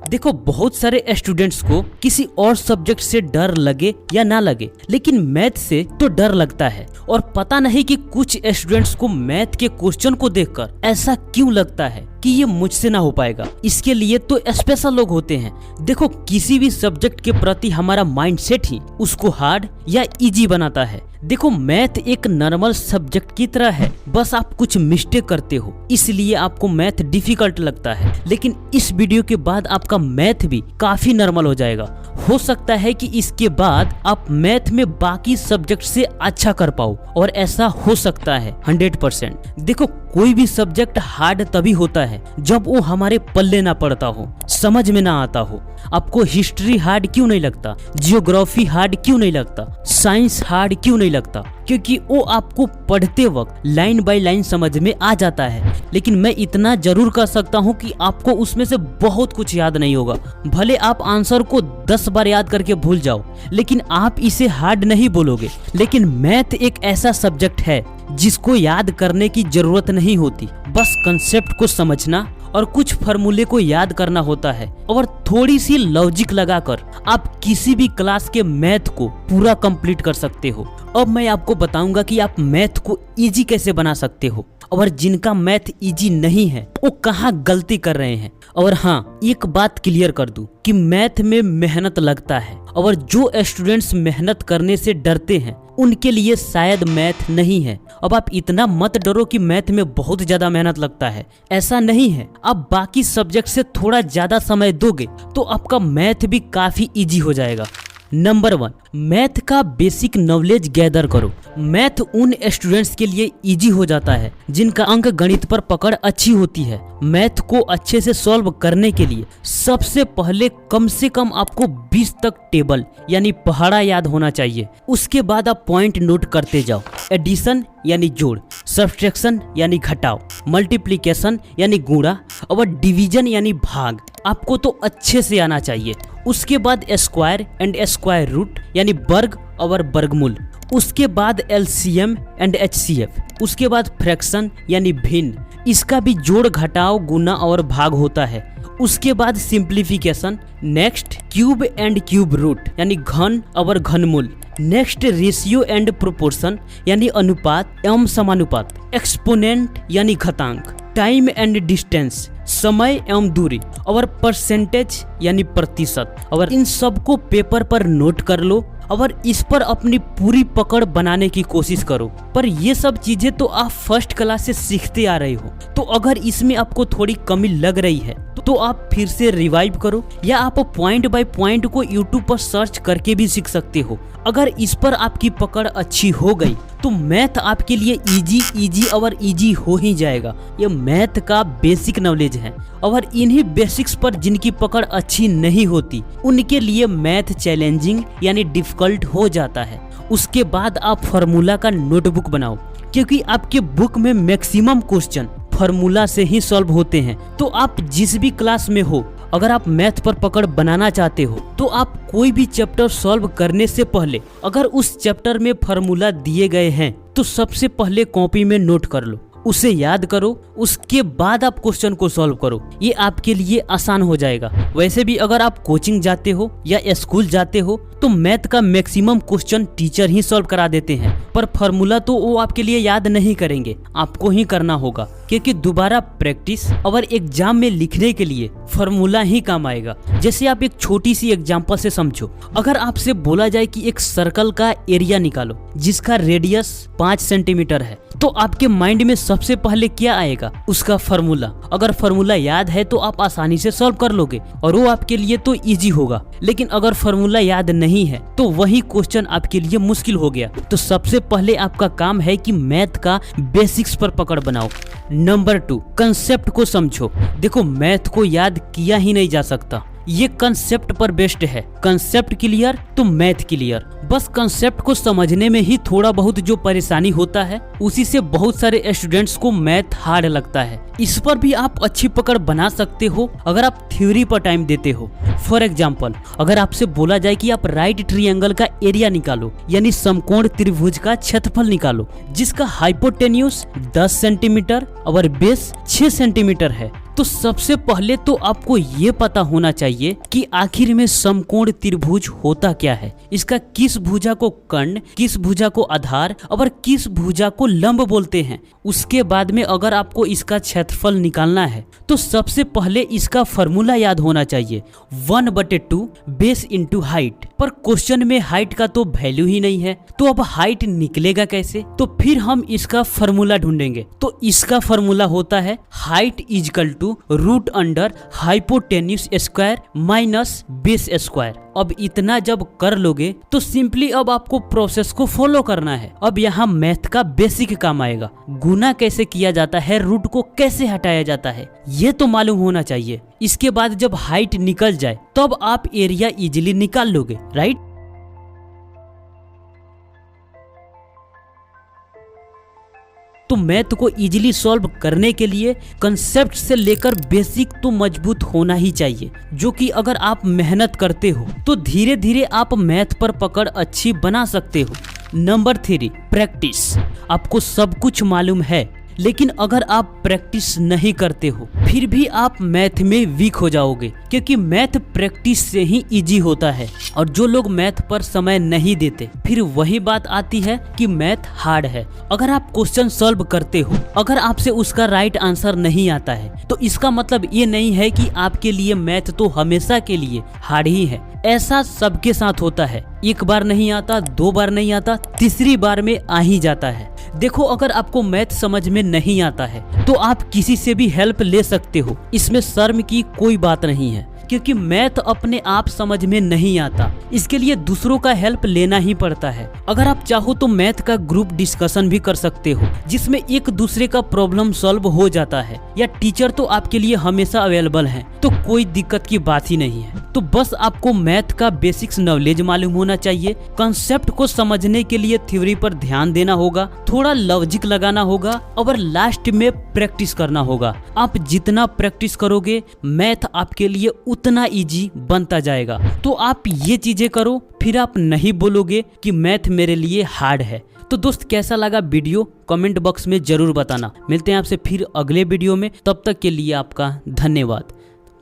देखो बहुत सारे स्टूडेंट्स को किसी और सब्जेक्ट से डर लगे या ना लगे, लेकिन मैथ से तो डर लगता है। और पता नहीं कि कुछ स्टूडेंट्स को मैथ के क्वेश्चन को देखकर ऐसा क्यों लगता है कि ये मुझसे ना हो पाएगा। इसके लिए तो स्पेशल लोग होते हैं। देखो किसी भी सब्जेक्ट के प्रति हमारा माइंडसेट ही उसको हार्ड या इजी बनाता है। देखो मैथ एक नॉर्मल सब्जेक्ट की तरह है, बस आप कुछ मिस्टेक करते हो इसलिए आपको मैथ डिफिकल्ट लगता है। लेकिन इस वीडियो के बाद आपका मैथ भी काफी नॉर्मल हो जाएगा। हो सकता है कि इसके बाद आप मैथ में बाकी सब्जेक्ट से अच्छा कर पाओ, और ऐसा हो सकता है 100%। देखो कोई भी सब्जेक्ट हार्ड तभी होता है जब वो हमारे पल्ले ना पड़ता हो, समझ में ना आता हो। आपको हिस्ट्री हार्ड क्यों नहीं लगता, जियोग्राफी हार्ड क्यों नहीं लगता, साइंस हार्ड क्यों नहीं लगता? क्योंकि वो आपको पढ़ते वक्त लाइन बाय लाइन समझ में आ जाता है। लेकिन मैं इतना जरूर कह सकता हूँ कि आपको उसमें से बहुत कुछ याद नहीं होगा। भले आप आंसर को 10 बार याद करके भूल जाओ, लेकिन आप इसे हार्ड नहीं बोलोगे। लेकिन मैथ एक ऐसा सब्जेक्ट है जिसको याद करने की जरूरत नहीं होती, बस कंसेप्ट को समझना और कुछ फॉर्मूले को याद करना होता है, और थोड़ी सी लॉजिक लगाकर आप किसी भी क्लास के मैथ को पूरा कंप्लीट कर सकते हो। अब मैं आपको बताऊंगा कि आप मैथ को इजी कैसे बना सकते हो, और जिनका मैथ इजी नहीं है वो कहाँ गलती कर रहे हैं। और हाँ, एक बात क्लियर कर दूं कि मैथ में मेहनत लगता है, और जो स्टूडेंट्स मेहनत करने से डरते हैं उनके लिए शायद मैथ नहीं है। अब आप इतना मत डरो कि मैथ में बहुत ज्यादा मेहनत लगता है, ऐसा नहीं है। आप बाकी सब्जेक्ट से थोड़ा ज्यादा समय दोगे तो आपका मैथ भी काफी इजी हो जाएगा। नंबर 1, मैथ का बेसिक नॉलेज गैदर करो। मैथ उन स्टूडेंट्स के लिए इजी हो जाता है जिनका अंक गणित पर पकड़ अच्छी होती है। मैथ को अच्छे से सॉल्व करने के लिए सबसे पहले कम से कम आपको 20 तक टेबल यानी पहाड़ा याद होना चाहिए। उसके बाद आप पॉइंट नोट करते जाओ। एडिशन यानी जोड़, सब्ट्रैक्शन यानी घटाव, मल्टीप्लिकेशन यानी गुणा, और डिवीजन यानी भाग आपको तो अच्छे से आना चाहिए। उसके बाद स्क्वायर एंड स्क्वायर रूट यानी वर्ग और वर्गमूल। उसके बाद एलसीएम एंड एचसीएफ। उसके बाद फ्रैक्शन यानी भिन्न, इसका भी जोड़ घटाव गुना और भाग होता है। उसके बाद simplification. Next cube and cube root यानी घन और घनमूल। नेक्स्ट रेशियो एंड प्रोपोर्शन यानी अनुपात एवं समानुपात। एक्सपोनेंट यानी घातांक। टाइम एंड डिस्टेंस समय एवं दूरी, और परसेंटेज यानी प्रतिशत। और इन सबको पेपर पर नोट कर लो और इस पर अपनी पूरी पकड़ बनाने की कोशिश करो। पर ये सब चीजें तो आप फर्स्ट क्लास से सीखते आ रहे हो, तो अगर इसमें आपको थोड़ी कमी लग रही है तो आप फिर से रिवाइव करो, या आप पॉइंट बाय पॉइंट को यूट्यूब पर सर्च करके भी सीख सकते हो। अगर इस पर आपकी पकड़ अच्छी हो गई तो मैथ आपके लिए इजी और इजी हो ही जाएगा। ये मैथ का बेसिक नॉलेज है, और इन्हीं बेसिक्स पर जिनकी पकड़ अच्छी नहीं होती उनके लिए मैथ चैलेंजिंग यानी डिफिकल्ट हो जाता है। उसके बाद आप फार्मूला का नोटबुक बनाओ, क्योंकि आपके बुक में मैक्सिमम क्वेश्चन फार्मूला से ही सॉल्व होते हैं। तो आप जिस भी क्लास में हो, अगर आप मैथ पर पकड़ बनाना चाहते हो तो आप कोई भी चैप्टर सॉल्व करने से पहले अगर उस चैप्टर में फार्मूला दिए गए हैं तो सबसे पहले कॉपी में नोट कर लो, उसे याद करो, उसके बाद आप क्वेश्चन को सॉल्व करो। ये आपके लिए आसान हो जाएगा। वैसे भी अगर आप कोचिंग जाते हो या स्कूल जाते हो तो मैथ का मैक्सिमम क्वेश्चन टीचर ही सॉल्व करा देते हैं, पर फार्मूला तो वो आपके लिए याद नहीं करेंगे, आपको ही करना होगा। क्योंकि दोबारा प्रैक्टिस और एग्जाम में लिखने के लिए फार्मूला ही काम आएगा। जैसे आप एक छोटी सी एग्जांपल से समझो। अगर आपसे बोला जाए कि एक सर्कल का एरिया निकालो जिसका रेडियस 5 सेंटीमीटर है, तो आपके माइंड में सबसे पहले क्या आएगा? उसका फार्मूला। अगर फार्मूला याद है तो आप आसानी से सॉल्व कर लोगे और वो आपके लिए तो इजी होगा। लेकिन अगर फार्मूला याद नहीं है तो वही क्वेश्चन आपके लिए मुश्किल हो गया। तो सबसे पहले आपका काम है कि मैथ का बेसिक्स पर पकड़ बनाओ। नंबर 2, कंसेप्ट को समझो। देखो मैथ को याद किया ही नहीं जा सकता, ये कंसेप्ट पर बेस्ड है। कंसेप्ट क्लियर तो मैथ क्लियर। बस कंसेप्ट को समझने में ही थोड़ा बहुत जो परेशानी होता है उसी से बहुत सारे स्टूडेंट्स को मैथ हार्ड लगता है। इस पर भी आप अच्छी पकड़ बना सकते हो अगर आप थ्योरी पर टाइम देते हो। फॉर एग्जाम्पल, अगर आपसे बोला जाए कि आप राइट ट्रायंगल का एरिया निकालो यानी समकोण त्रिभुज का क्षेत्रफल निकालो जिसका हाइपोटेन्यूज 10 सेंटीमीटर और बेस 6 सेंटीमीटर है, तो सबसे पहले तो आपको ये पता होना चाहिए कि आखिर में समकोण त्रिभुज होता क्या है, इसका किस भुजा को कर्ण, किस भुजा को आधार और किस भुजा को लंब बोलते हैं। उसके बाद में अगर आपको इसका क्षेत्रफल निकालना है तो सबसे पहले इसका फॉर्मूला याद होना चाहिए 1/2 बेस इंटू हाइट। पर क्वेश्चन में हाइट का तो वैल्यू ही नहीं है, तो अब हाइट निकलेगा कैसे? तो फिर हम इसका फॉर्मूला ढूंढेंगे। तो इसका फॉर्मूला होता है height is equal to root under hypotenuse square minus base square. अब इतना जब कर लोगे तो सिंपली अब आपको प्रोसेस को फॉलो करना है। अब यहाँ मैथ का बेसिक काम आएगा, गुना कैसे किया जाता है, रूट को कैसे हटाया जाता है, ये तो मालूम होना चाहिए। इसके बाद जब हाइट निकल जाए तब आप एरिया इजीली निकाल लोगे, राइट। तो मैथ को इजीली सॉल्व करने के लिए कंसेप्ट से लेकर बेसिक तो मजबूत होना ही चाहिए, जो कि अगर आप मेहनत करते हो तो धीरे धीरे आप मैथ पर पकड़ अच्छी बना सकते हो। Number 3, practice. आपको सब कुछ मालूम है, लेकिन अगर आप प्रैक्टिस नहीं करते हो फिर भी आप मैथ में वीक हो जाओगे, क्योंकि मैथ प्रैक्टिस से ही इजी होता है। और जो लोग मैथ पर समय नहीं देते फिर वही बात आती है कि मैथ हार्ड है। अगर आप क्वेश्चन सॉल्व करते हो, अगर आपसे उसका राइट आंसर नहीं आता है तो इसका मतलब ये नहीं है कि आपके लिए मैथ तो हमेशा के लिए हार्ड ही है। ऐसा सबके साथ होता है, एक बार नहीं आता, 2 बार नहीं आता, तीसरी बार में आ ही जाता है। देखो, अगर आपको मैथ समझ में नहीं आता है तो आप किसी से भी हेल्प ले सकते हो, इसमें शर्म की कोई बात नहीं है, क्योंकि मैथ अपने आप समझ में नहीं आता, इसके लिए दूसरों का हेल्प लेना ही पड़ता है। अगर आप चाहो तो मैथ का ग्रुप डिस्कशन भी कर सकते हो, जिसमें एक दूसरे का प्रॉब्लम सॉल्व हो जाता है, या टीचर तो आपके लिए हमेशा अवेलेबल है, तो कोई दिक्कत की बात ही नहीं है। तो बस आपको मैथ का बेसिक्स नॉलेज मालूम होना चाहिए, कंसेप्ट को समझने के लिए थ्योरी पर ध्यान देना होगा, थोड़ा लॉजिक लगाना होगा और लास्ट में प्रैक्टिस करना होगा। आप जितना प्रैक्टिस करोगे मैथ आपके लिए उतना इजी बनता जाएगा। तो आप ये चीजें करो, फिर आप नहीं बोलोगे कि मैथ मेरे लिए हार्ड है। तो दोस्त, कैसा लगा वीडियो कमेंट बॉक्स में जरूर बताना। मिलते हैं आपसे फिर अगले वीडियो में, तब तक के लिए आपका धन्यवाद।